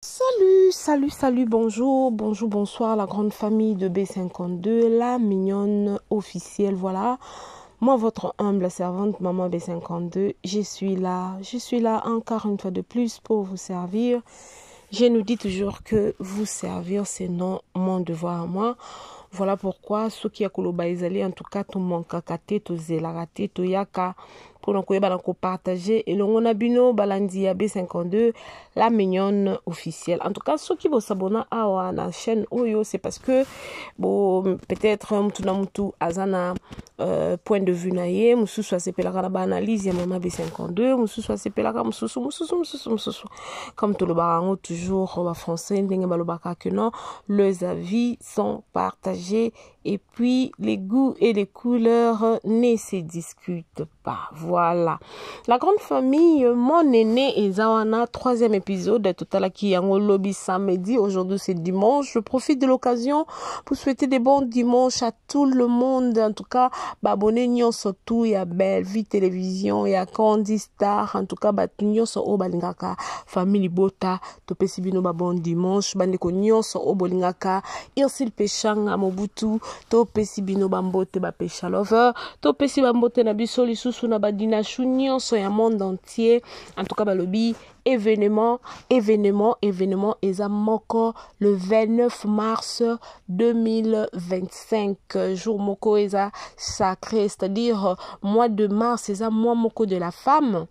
Salut, bonjour, bonsoir la grande famille de B52, la mignonne officielle, voilà. Moi, votre humble servante, maman B52, je suis là encore une fois de plus pour vous servir. Je nous dis toujours que vous servir, c'est non mon devoir à moi. Voilà pourquoi, ceux qui a koloba ezali, en tout cas, tout mon kakate, tout zelarate, tout yaka, pour nous partager, et l'on a bino balandi B52, la mignonne officielle. En tout cas, ceux qui vont s'abonner à la chaîne Oyo, c'est parce que, bon, peut-être, mutu azana, point de vue naie, musu soit c'est pelaka ba analyse, ya maman B52, musu soit c'est pelaka musu, comme tout le barango, toujours, en français, n'engue balobaka que non, les avis sont partagés, et puis les goûts et les couleurs ne se discutent pas. Voilà. La grande famille, mon aîné et Zawana, 3e épisode, total qui yango lobby samedi. Aujourd'hui c'est dimanche. Je profite de l'occasion pour souhaiter des bons dimanches à tout le monde. En tout cas, abonnez nyon surtout ya Belle Vie Télévision ya Candy Star. En tout cas, nyon so o balingaka famille bota to pesibino ba bon dimanche. Bandeko nyon so o bolingaka Irsil Pechanga Mobutu to pesibino bambote ba Pecha Lover to pesi bambote na biso lisusu na badina chunyon so ya monde entier. En tout cas, balobi événement eza moko le 29 mars 2025, jour moko eza sacré, c'est-à-dire mois de mars eza mois moko de la femme.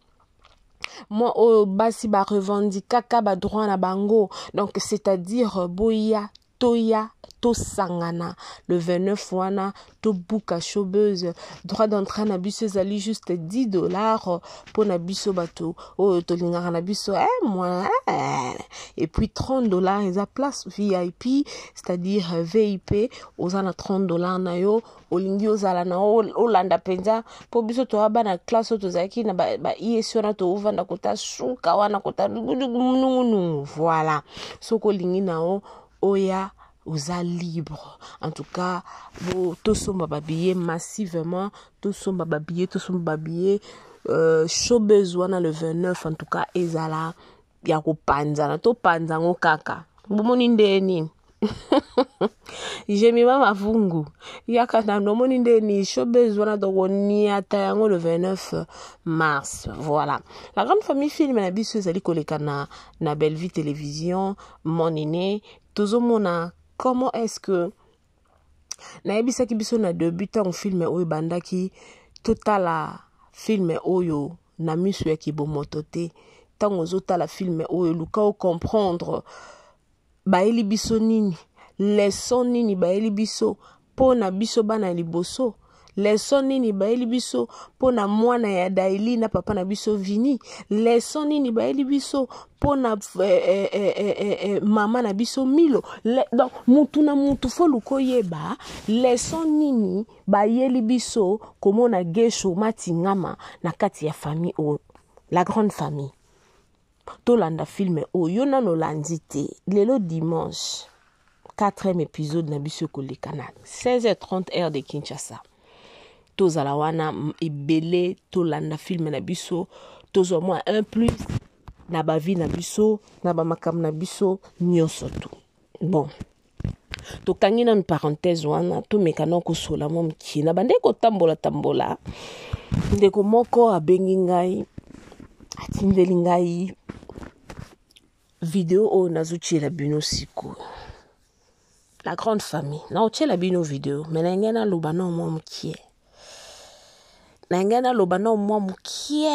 Moi au basi ba revendikaka ba droit na bango, donc c'est-à-dire boya toya to sangana le 29 wana to buka chobeuse droit d'entrée na biso ezali juste $10 pour na biso bato o to lingaka na biso moi et puis $30 eza place VIP, c'est-à-dire VIP oza na $30 na yo olingi ozala na olanda penza po biso to bana classe to zaki na ba ISO na to uvanda kota suka wana kota voilà soko lingi na oya oza libre. En tout cas, tous sont babillés massivement, tous sont babillés, show besoin le 29. En tout cas, ezala yako panzana to panzango kaka. Bomoni ndeni. J'ai mis ma vungu. Yaka na nomoni ndeni show besoin donc ni atayango le 29 mars. Voilà. La grande famille film na biso ezali koleka na Belle Vie Télévision, mon aîné, tozomona comment est-ce que naebisaki biso na débutant film oyo bandaki totala film oyo na miso ya kibomoto te tango ozotala film oyo luka o comprendre baeli biso nini leçon nini baeli biso pona biso bana liboso leçon nini baeli biso pona mwana ya Daili na papa na biso Vini leçon nini baeli biso pona mama na biso Milo donc mutu na mutu fo luko yeba leçon nini bayeli biso komona gesho matingama na kati ya famille o la grande famille tolanda film o yona no landite lelo dimanche 4e épisode na biso koleka na 16h30 heure de Kinshasa. Tozala wana ebele tolanda film na biso tozo moi un plus na ba vie na biso na ba makam na biso nyonso tu. Bon, tokangi na une parenthèse wana to mekana ko sola mo mki na bande ko tambola ndeko moko abengi ngai atindeli ngai video o nazuchela bino siko la grande famille na ochela bino video menengena lobana mo mki nangana lobana mo mki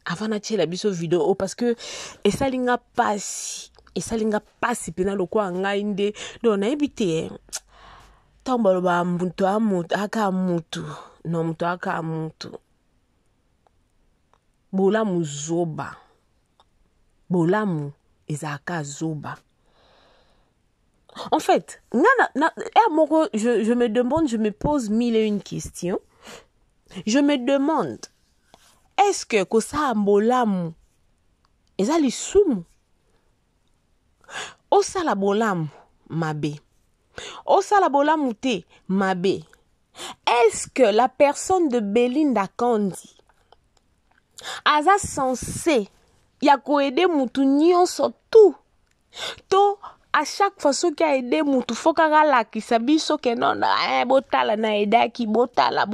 avant achela biso video parce que esalinga pasi pena lokwa ngai nde do na ebite tamba loba mbuto amutu aka mutu no mutu aka mutu bolamu zoba bolamu ezaka zoba. En fait, je me demande, je me pose mille et une questions. Je me demande, est-ce que kosa mbolamu ezali sumu? Osala bolamu mabe. Osala bolamu te mabe. Est-ce que la personne de Belinda Kandi aza censé ya koede mutu nyonso tout to à chaque fois ce qui a aidé mutu faut kaka la ki sabiso ke non botala na edaki botala.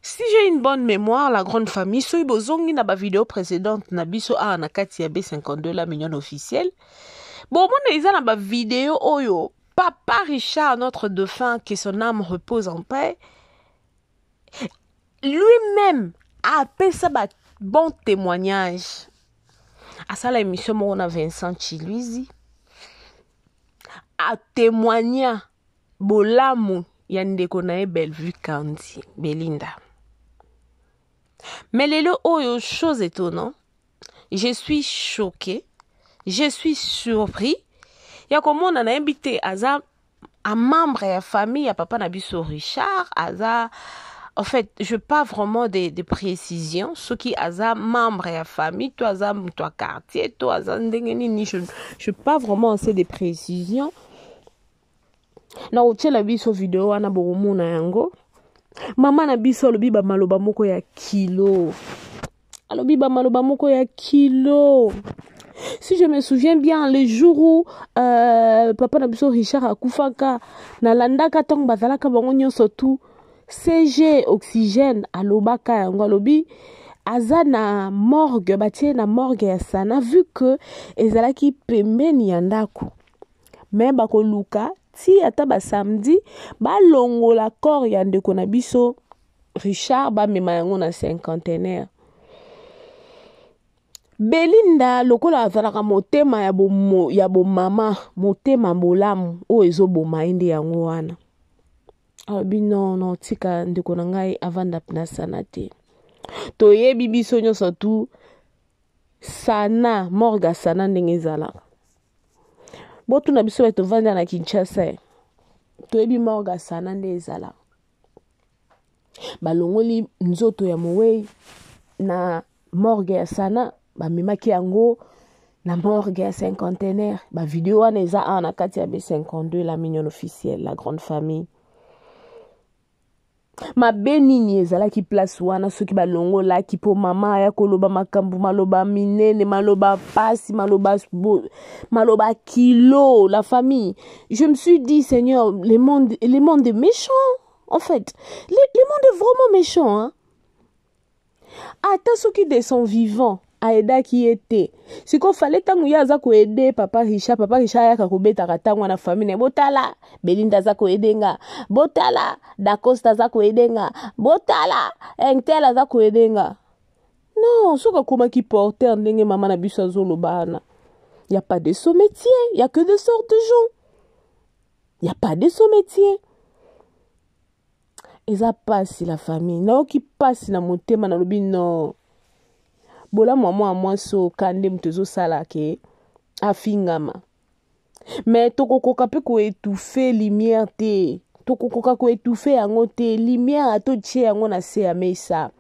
Si j'ai une bonne mémoire, la grande famille, so ibozongi na ba vidéo précédente na biso na kati ya B52 la mignonne officielle. Bon, mon isa na ba vidéo oyo Papa Richard, notre dauphin, que son âme repose en paix, lui-même a appelé ça un bon témoignage. À ça, l'émission, on a Vincent Chiluizi a témoigné bolamu yande konae Bellevue County, Belinda. Mais les chose étonnante, je suis choquée, je suis surpris. Il y a comment on a invité Aza un membre et la famille, à papa Nabiso Richard, Aza. En fait, je pas vraiment des précisions. Ce qui Aza membre et la famille, toi Aza, toi quartier, toi Aza, je pas vraiment assez de précisions. Na uchela biso video wana boromona yango. Mama na biso alobi ba maloba moko ya kilo. Alobi ba maloba moko ya kilo. Si je me souviens bien, le jour où papa Nabiso Richard a kufaka, na landaka tong bazalaka bango nyonso tout, CG oxygène alobaka yango alobi aza na morgue, batie na morgue ya sana, vu que ezalaki pembeni ya ndako. Mais bako luka, ti ata ba samedi, ba longo la corps ya ndeko na biso Richard ba mema yango na cinquantenaire. Belinda lokola azalaka motema ya bo mama, motema bolamu o ezo boma inde yango wana. Abi non tika ndeko na ngai avanda na sana te. To yebi biso nyonso tu sana morga sana ndenge ezala. Botu na biso eto vanda na Kinshasa. To yebi morga sana ndenge ezala. Balongoli nzoto ya mowe na morgue ya sana. Ba mimaki yango na morgue ya cinquantenaire. Ba vidéo wana eza na kati ya B52 la mignonne officielle, la grande famille. Ma benini ezala ki place wana soki ba longo la ki po mama ya koloba makambu maloba minene maloba pasi maloba kilo la famille. Je me suis dit Seigneur, le monde est méchant en fait. Le monde est vraiment méchant hein. Ata soki de son vivant aida qui était. Si qu'on fallait tangu ya za ko aider papa Richard ya ka kobeta katangu na famille botala Belinda za ko edenga botala Dacosta za ko edenga botala Entel za ko edenga. Non, soka koma ki porter ndenge mama na biso azolo bana. Y a pas de ce métier, y a que de sortes de gens. Y a pas de ce métier. Eza passe la famille. Na oki passe na motema na lobi non. Bola moi so kande mtezo sala ke afingama. Mais tokokoka pe ko étouffer lumière te. Tokokoka ko étouffer yango te. Lumière ato tche yango na se ya mesa.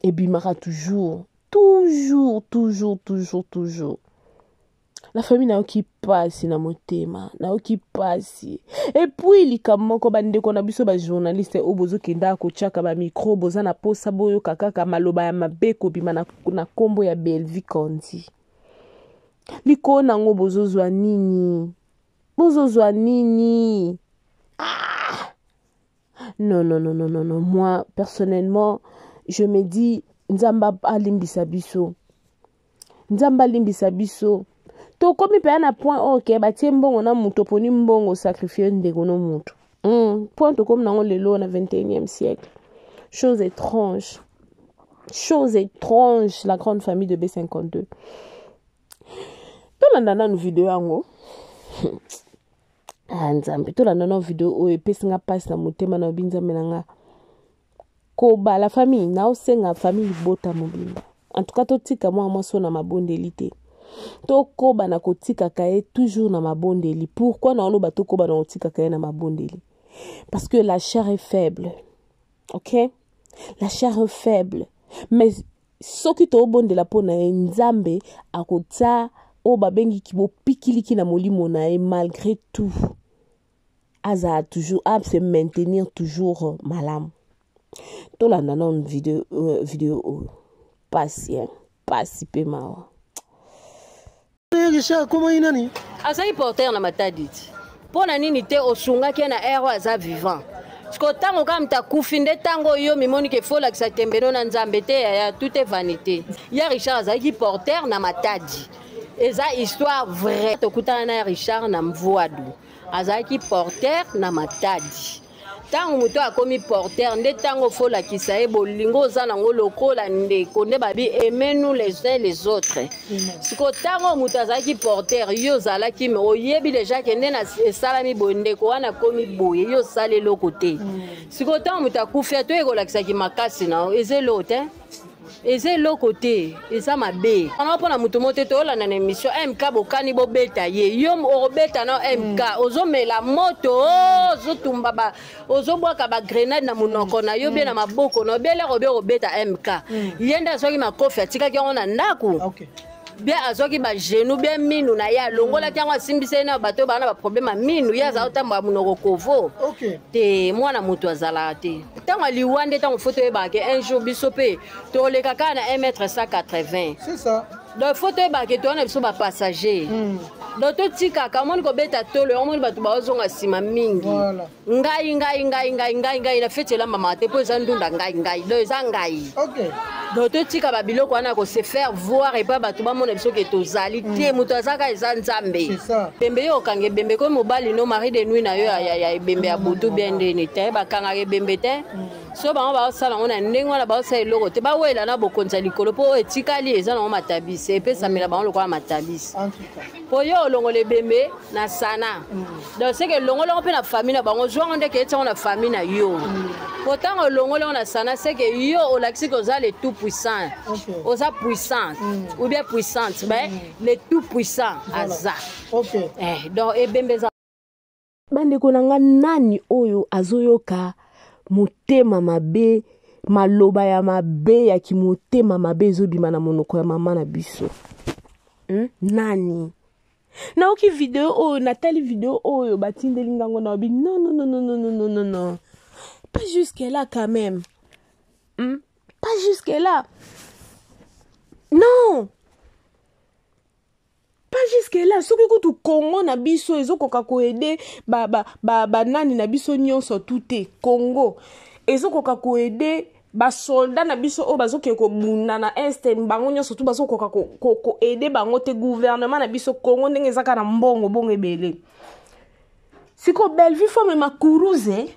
Et bimaka toujours. La famille na oki passe na motema, na oki passe. Et puis likamoko ko bande ko na biso ba journaliste obozo kenda ko tchaka ba micro boza na posa boyo kaka maloba ya mabeko bima na kombo ya Bellevue County. Liko nango bozozwa nini? Bozozwa nini? Ah! Non. Moi personnellement, je me dis nzamba alimbisa biso. Nzamba limbisa biso. To komi pe na point ok batie mbongo na muto poni mbongo sacrifier ndeko no muto. Point to comme nango lelo na 21e siècle. Chose étrange, la grande famille de B52. To landana no video yango. Nzambe to landana no video o epesinga passe na motema na binza menanga. Ko ba la famille na osenga famille bota mobimba. En tout cas to tika moi so na mabondeli te. Toko bana kotika kae toujours na mabondeli. Pourquoi na oloba toko bana kotika kae na mabondeli? Parce que la chair est faible. OK? La chair est faible. Mais soki to bondela pona nzambe akota o babengi kibo pikiliki na molimo na e malgré tout. Aza toujours à se maintenir toujours malam. To la nanon vidéo patient, pas si peu mawa. Richard comment inani azali porteur na matadi pona nini te osunga ke na ero aza vivant siko tango kama mtakufi nde tango yo mimoni ke fola kisa tembeno na nzambe te ya tout est vanité ya Richard azali porteur na matadi eza histoire vraie tokutana na Richard na Mvoadu azali porteur na matadi tango muto akomi porteur nde tango fola kisa e bolingo za nango lokola ndeko nde babi aimez-nous les uns les autres siko tango muto azaki porteur yo zalaki me oyebi deja ke nde na esalami bondeko wana komi boye yo sale loko te siko tango muto akufi to ekolakisaki makasi na ezelo te eze loko te eza mabe ana pona mutu mote to la na émission MK bokani bobeta ye yo obeta na MK ozomela moto ozotumba ba ozobwaka ba grenade na munoko na yo bien na maboko no bele obeta MK yenda soki makofi atika ki ona ndaku okay bien azoki ba genou bien minu na ya longola kyango asimbise na bato bana ba problème minu ya za otamba munoko kovo okay te mwana mutu azala te tango liwande tango photo e ba ke un jour bisope to le kaka na 1m180 c'est ça donc photo e ba ke to na biso ba passager donc to tika ka moni ko beta tolo omoni bato ba ozonga sima mingi ngai na fete la mama te po ezandunda ngai do ezangai okay donc to tika ba biloko wana ko se faire voir et pas bato ba mona biso ke tozali te muto azaka eza nzambe bembe yo kange bembe ko mobali no mari de nuit na yo ya bembe ya butu bien ndeni te ba kanga ke bembe te so ba ba sala ona ndenge wana ba sa eloko te ba wela na bokonza likolo po etikali eza na matabisi epesa mela ba lokwa matabisi po yo longo le bembe na sana donc c'est que longo longo pe na famille na bango joa ndeke eti na famille na yo pourtant longo longo na sana c'est que yo o laxi ko za le tout puissant oza puissant ou bien puissante mais le tout puissant aza okay donc e bembe za bande konanga nani oyo azoyoka motema mabe maloba ya mabe ya kimotema mabe ezobima na monoko ya mama na biso nani na oki video oyo natali video oyo batindeli ngango na obi non pas jusque là quand même pas jusque là non pas jusque là soki kutu Congo na biso ezokoka koede ba nani na biso nyonso tout Congo ezokoka koede ba soldat na biso o bazoke ko bunda na este bango nyonso tout bazokoka ko aider bango te gouvernement na biso Congo ndenge ezaka na mbongo bongo ebele siko Bellevue femme makuruze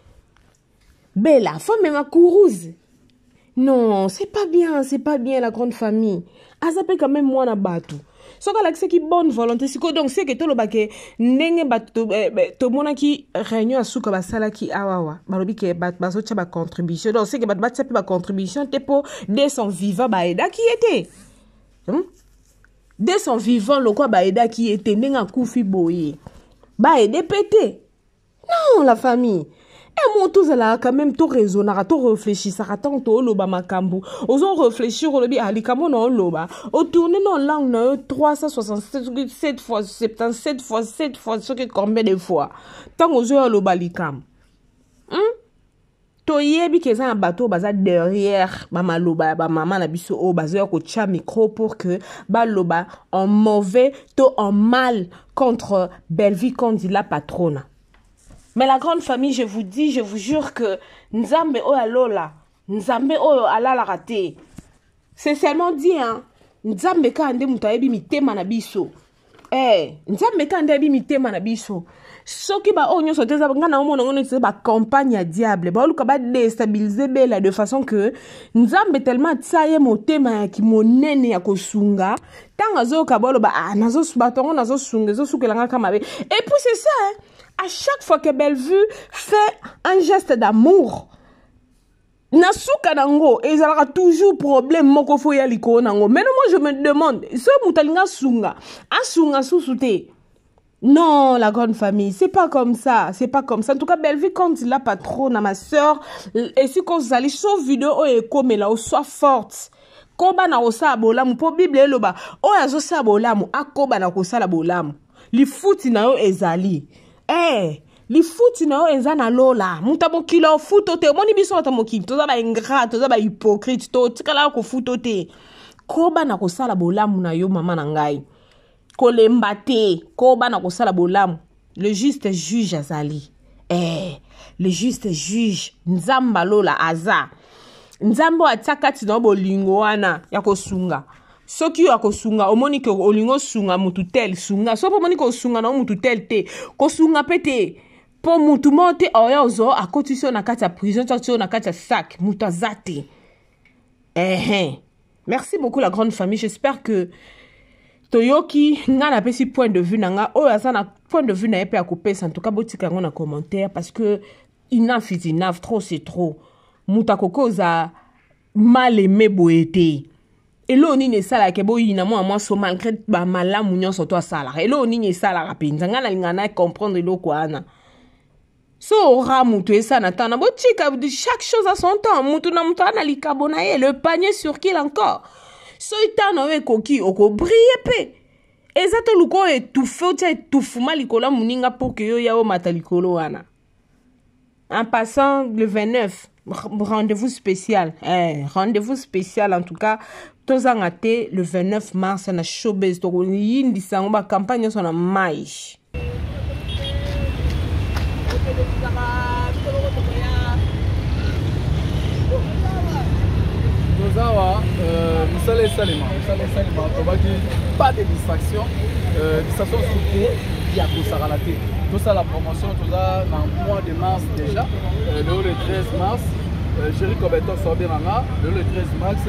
bella femme makuruze non c'est pas bien la grande famille azape quand même moi na batu soka la qui bonne volonté siko donc c'est que to lo bake ndenge bato to mona ki réunion asuka basala ki awawa balobi ke bat bazo tcha ba contribution donc c'est que bat batsa pe ba contribution te po de son vivant ba eda qui était de son vivant lo kwa ba eda qui était ndenga kufi boye ba ede pété non la famille et mon tout là quand même tout raisonnera tout réfléchir ça attend tout le bas makambu osons réfléchir au lobby ali kamo non loba au tourner non langue non 367 fois 77 fois 7 fois ce que combien de fois tant osons le balikam to yebi que ça un bateau baza derrière mama loba ba maman na biso o baza ko tcha micro pour que ba loba en mauvais to en mal contre Bellevue qu'on dit la patronne. Mais la grande famille, je vous dis, je vous jure que Nzambe o alola, Nzambe o alala raté. C'est seulement dit, hein. Nzambe ka ande mutaebi mitema na biso. Nzambe ka ande bi mitema na biso. Soki ba onyo sote za ngana omo ngone tse ba campagne ya diable. Ba luka ba déstabiliser bela de façon que Nzambe tellement tsaye motema ya kimonene ya kosunga. Tanga zo ka bolo ba nazo subatongo nazo sunga zo sukelanga kama be. Et puis c'est ça, hein. À chaque fois que Bellevue fait un geste d'amour, Nasuka nango, et il y aura toujours problème moko fo ya liko nango. Mais moi je me demande, ce mutalinga sunga, a sunga susute. Non, la grande famille, c'est pas comme ça, c'est pas comme ça. En tout cas, Bellevue quand il a patron à ma soeur, et si qu'on s'allie sur vidéo et comme là, soit forte. Koba na osa bolamu po Bible loba, o yazo sa bolamu, akoba na kosa la bolamu. Li futi na yo ezali. Li futi na yo ezana lola. Mutabo kilo futo te. Moni biso atamo ki. Toza ba ingrat, toza ba hypocrite to. Tikala ko futo te. Koba na kosala bolamu na yo mama na ngai. kolemba te ko bana kosala bolamu. Le juste juge azali. Le juste juge nzamba lola aza. Nzambo atakati na bolingo wana ya kosunga. Soki yo akosunga omoni ke olingo sunga mutu tel sunga. So po moni ko sunga na mutu tel te. Ko sunga pete po mutu monte oya ozo akotisi na kati ya prison tso na kati ya sac mutu azate. Merci beaucoup la grande famille. J'espère que Toyoki nga na pesi point de vue nanga o azana point de vue na epe akopesa en tout cas botika ngo na commentaire parce que enough is enough, trop c'est trop. Muta kokoza mal aimé boete. Elo nini sala ke boyi na moi so malgré ba malamu nyonso to sala. Elo nini sala rapinza nga na lingana comprendre elo kwana. So ramutu esa na tana botika chaque chose à son temps. Mutu na mutu na likabona ye le panier sur qui encore. So itana we koki oko briller pe. Ezato luko étouffé ou tia étouffuma likola muninga pour que yo yao mata likolo wana. En passant le 29, rendez-vous spécial. Rendez-vous spécial en tout cas. Tozangate le 29 mars na showbiz. Donc yindi sangoba campagne sur la maïs. Musale Salima, pas de distraction, distraction surtout, il y a tout ça raté. Tout ça la promotion, tout ça dans le mois de mars déjà, le 13 mars, Jericho Betos sort bien le 13 mars,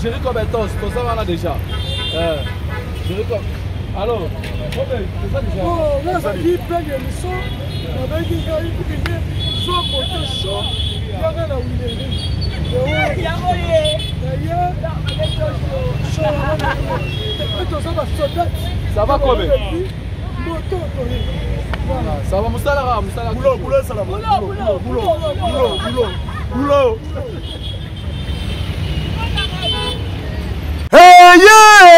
Jericho Betos, tout ça on a déjà. Jericho, alors, c'est ça déjà. Oh, là ça dit plein d'émissions, avec des gars qui viennent, soit pour te chaud, il y a rien à oublier. Ça va combien? Ça va Moussala boulot. Hey yeah!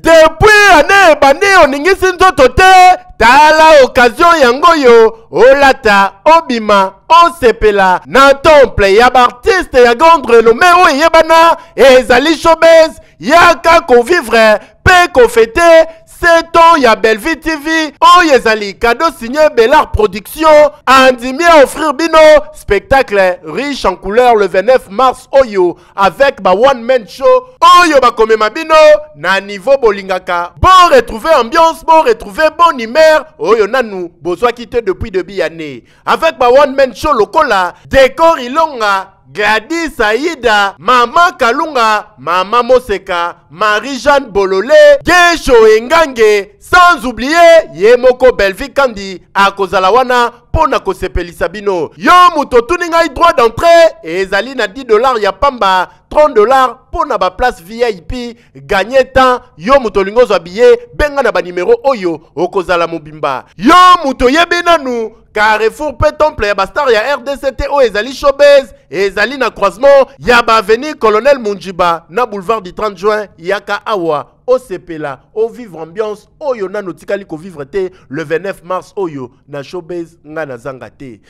Depuis année bandi oningisi nzoto te tala occasion yango yo olata obima osepela na temple ya artiste ya grande renommée o yebana ezali showbiz yaka ko vivre pe ko fêter 7 ans ya Belleville TV oyo ezali cadeau signé Bellard Production andimi à offrir bino spectacle riche en couleurs le 29 mars oyo avec ba one man show oyo ba komema bino na niveau bolingaka bon retrouver ambiance bon retrouver bonne humeur oyo nanu bozwa quitté depuis début année avec ba one man show lokola décor ilonga Gladys Aïda, Maman Kalunga, Maman Moseka, Marie-Jeanne Bololé, Gesho Engange, sans oublier Yemoko Belvi Kandi, Akozalawana, Pona Kosepelisa bino. Yo muto tuninga droit d'entrée, et ezali na $10 ya pamba, $30 pona ba place VIP, gagner temps, yo muto lingozo habillé, benga na ba numéro oyo, okozala mobimba. Yo muto yebenanu, Carrefour pe temple ya bastar ya RDCT o ezali showbiz ezali na croisement ya ba avenue Colonel Munjiba na boulevard du 30 juin yaka awa o sepela o vivre ambiance oyo na notikali ko vivre te le 29 mars oyo na showbiz nga na zanga te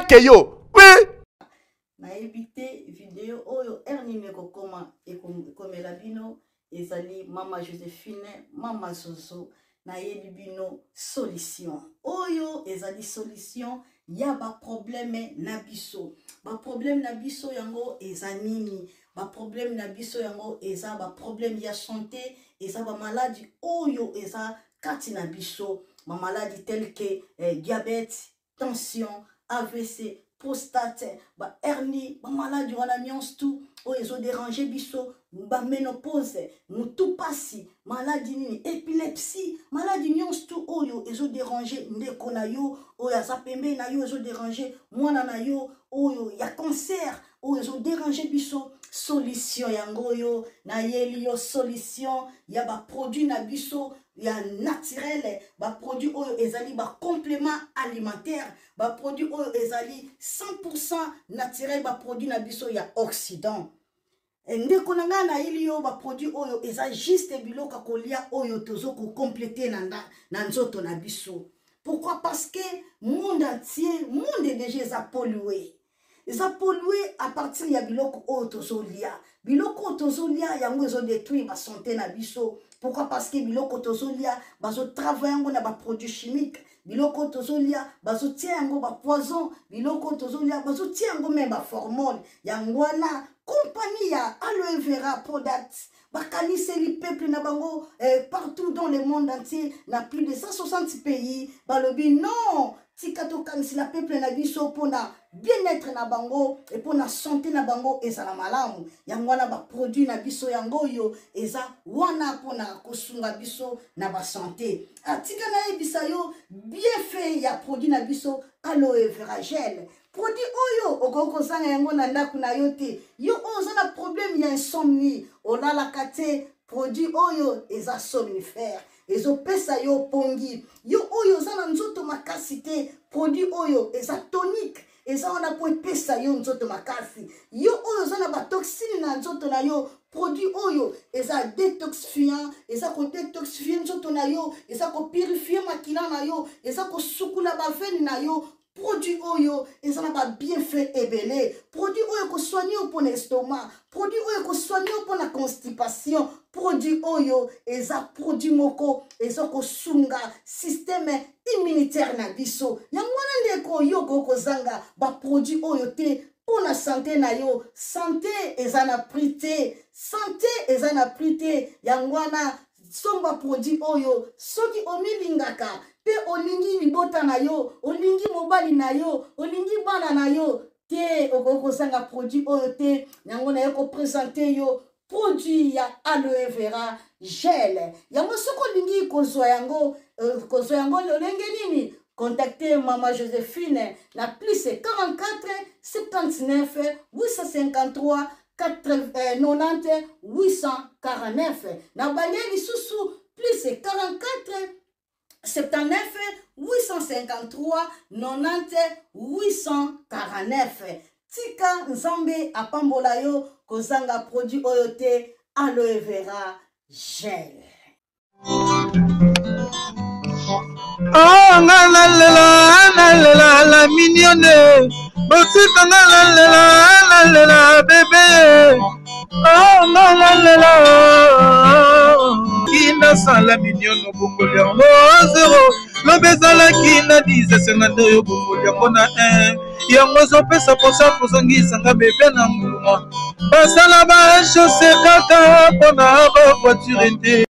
keyo oui na éviter vidéo oyo ernime ko koma e komela bino ezali mama Joséphine mama Zozo na yebi bino solution oyo ezali solution ya ba problème na biso yango eza nini ba problème na biso yango eza ba problème ya santé eza ba maladie oyo eza kati na biso ba maladie telle que diabète tension AVC prostate ba hernie ba maladie wana nyonso tout oyo ezo déranger biso ba ménopause mutu pasi maladie nini épilepsie maladie nyonso tout oyo ezo déranger ndeko na yo oyo aza pembe na yo ezo déranger mwana na yo oyo ya cancer oyo ezo déranger biso solution yango yo na yeli yo solution ya ba produit na biso ya naturel ba produit oyo ezali ba complément alimentaire ba produit oyo ezali 100% naturel ba produit na biso ya Occident ndeko na nga na ili yo ba produit oyo eza juste biloka kolia oyo tozo ko compléter na nzoto na biso. Pourquoi? Parce que monde entier monde déjà eza pollué eza pollué à partir ya biloko oyo tozolia. Biloko tozolia yango ezo détruire ba santé na biso. Pourquoi? Parce que biloko tozolia bazo travailler yango na ba produits chimiques. Biloko tozolia bazo tia yango ba poison. Biloko tozolia bazo tia yango même ba hormone. Yango wana compagnie ya aloe vera products bakaniseli peuple na bango partout dans le monde entier, na plus de 160 pays. Balobi non, tikato kanisi la peuple na biso pona bien-être na bango et pona santé na bango ezala malamu. Yango wana ba produit na biso yango yo eza wana pona kosunga biso na ba santé. Atika na ebisa yo bien fait ya produit na biso aloe vera gel. Produit oyo okoko sanga yango na ndaku na yo te. Yo oza na problème ya insomnie, olala kate produit oyo eza somnifère. Ezo pesa yo pongi. Yo oyo oza na nzoto makasi te, produit oyo eza tonique. Eza wana po pesa yo nzoto makasi. Yo oyo oza na ba toxine na nzoto na yo, produit oyo eza détoxifiant, eza ko détoxifier nzoto na yo, eza ko purifier makila na yo, eza ko sukula ba veine na yo. Produit oyo ezana ba bienfait ebele. Produit oyo ko soigner pour l'estomac, produit oyo ko soigner pour la constipation, produit oyo eza produit moko eza ko sunga système immunitaire na biso. Yango wana ndeko yo ko zanga ba produit oyo te pour la santé na yo. Santé ezana prité, santé ezana prité. Yango wana somba produit oyo soki omilingaka pe olingi libota na yo, olingi mobali na yo, olingi bana na yo te okoko sanga produit oyo te. Yango na yo ko présenter yo produit ya aloe vera gel. Yango soko olingi kozwa yango lolenge nini? Contactez Maman Joséphine na plus 44 79 853 90 849. Na balieli susu plus 44 79 853 90 849. Tika nzambe apambola yo kozanga produit oyo te aloe vera gel. Oh la mignonne, botika la bébé. Oh la kina sala mignonne bokoli yango 0 lobezala kina 10 52 yo bokoli yango na 1 yango zopesa posa kozongisa bebe na mbuma basala ba chaussée kaka pona ba voiture te